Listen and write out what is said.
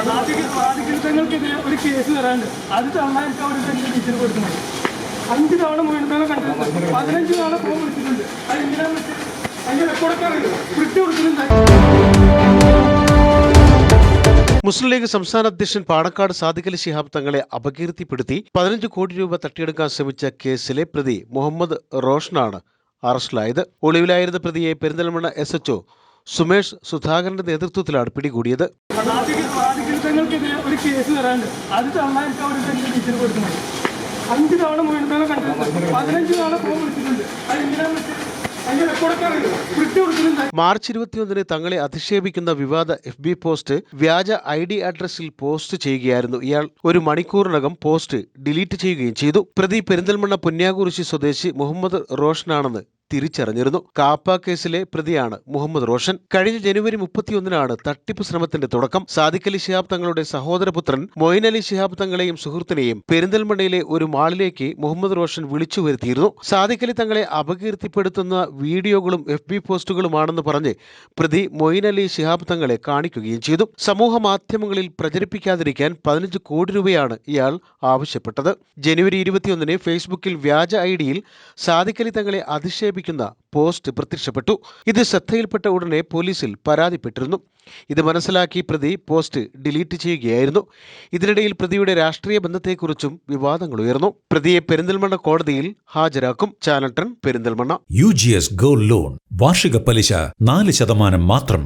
വാദികൃതങ്ങൾക്കെതിരെ ഒരു കേസ് വരാണ്ട് അത് തള്ളാൻ എനിക്ക് അവിടെ ടീച്ചർ കൊടുക്കുന്നത് 5 തവണ മുഴുവൻ കണ്ടിട്ടുണ്ട് 15 തവണ ഫോൺ വിളിച്ചിട്ടുണ്ട്. അത് എന്തിനാന്ന് വെച്ചാൽ അതിന്റെ റെക്കോർഡൊക്കെ പ്രിന്റ് കൊടുക്കുന്നുണ്ട്. മുസ്ലിം ലീഗ് സംസ്ഥാന അധ്യക്ഷൻ പാണക്കാട് സാദിഖ് അലി ശിഹാബ് തങ്ങളെ അപകീർത്തിപ്പെടുത്തി 15 കോടി രൂപ തട്ടിയെടുക്കാൻ ശ്രമിച്ച കേസിലെ പ്രതി മുഹമ്മദ് റോഷനാണ് അറസ്റ്റിലായത്. ഒളിവിലായിരുന്ന പ്രതിയെ പെരിന്തൽമണ്ണ SHO സുമേഷ് സുധാകരന്റെ നേതൃത്വത്തിലാണ് പിടികൂടിയത്. വാദികൃതങ്ങൾക്കെതിരെ ഒരു കേസ് വരാണ്ട് അത് തള്ളാൻ എനിക്ക് അവിടെ ടീച്ചർ കൊടുക്കുന്നത് 5 തവണ മുഴുവൻ കണ്ടിട്ടുണ്ട് 15 തവണ ഫോൺ വിളിച്ചിട്ടുണ്ട്. അത് എന്തിനാന്ന് വെച്ചാൽ അതിന്റെ റെക്കോർഡൊക്കെ പ്രിന്റ് കൊടുക്കുന്നുണ്ട്. മാർച്ച് 21 തങ്ങളെ അധിക്ഷേപിക്കുന്ന വിവാദ FB പോസ്റ്റ് വ്യാജ ID അഡ്രസ്സിൽ പോസ്റ്റ് ചെയ്യുകയായിരുന്നു ഇയാൾ. 1 മണിക്കൂറിനകം പോസ്റ്റ് ഡിലീറ്റ് ചെയ്യുകയും ചെയ്തു. പ്രതി പെരിന്തൽമണ്ണ പുന്യാകുറിശി സ്വദേശി മുഹമ്മദ് റോഷനാണെന്ന് തിരിച്ചറിഞ്ഞിരുന്നു. കാപ്പ കേസിലെ പ്രതിയാണ് മുഹമ്മദ് റോഷൻ. കഴിഞ്ഞ ജനുവരി 31 തട്ടിപ്പ് ശ്രമത്തിന്റെ തുടക്കം. സാദിഖ് അലി ശിഹാബ് തങ്ങളുടെ സഹോദരപുത്രൻ മൊയ്ൻ അലി ശിഹാബ് തങ്ങളെയും സുഹൃത്തിനെയും പെരിന്തൽമണ്ണയിലെ ഒരു മാളിലേക്ക് മുഹമ്മദ് റോഷൻ വിളിച്ചു വരുത്തിയിരുന്നു. സാദിഖ് അലി തങ്ങളെ അപകീർത്തിപ്പെടുത്തുന്ന വീഡിയോകളും FB പോസ്റ്റുകളുമാണെന്ന് പറഞ്ഞ് പ്രതി മൊയ്ൻ അലി ശിഹാബ് തങ്ങളെ കാണിക്കുകയും ചെയ്തു. സമൂഹ മാധ്യമങ്ങളിൽ പ്രചരിപ്പിക്കാതിരിക്കാൻ 15 കോടി രൂപയാണ് ഇയാൾ ആവശ്യപ്പെട്ടത്. ജനുവരി 21 ഫേസ്ബുക്കിൽ വ്യാജ IDയിൽ സാദിഖ് അലി തങ്ങളെ അധിക്ഷേപിക്കുന്ന പോസ്റ്റ് പ്രത്യക്ഷപ്പെട്ടു. ഇത് ശ്രദ്ധയിൽപ്പെട്ട ഉടനെ പോലീസിൽ പരാതിപ്പെട്ടിരുന്നു. ഇത് മനസ്സിലാക്കി പ്രതി പോസ്റ്റ് ഡിലീറ്റ് ചെയ്യുകയായിരുന്നു. ഇതിനിടയിൽ പ്രതിയുടെ രാഷ്ട്രീയ ബന്ധത്തെക്കുറിച്ചും വിവാദങ്ങൾ ഉയർന്നു. പ്രതിയെ പെരിന്തൽമണ്ണ കോടതിയിൽ ഹാജരാക്കും. Channel 10 Perinthalmanna. UGS gold loan വാർഷിക പലിശ 4% മാത്രം.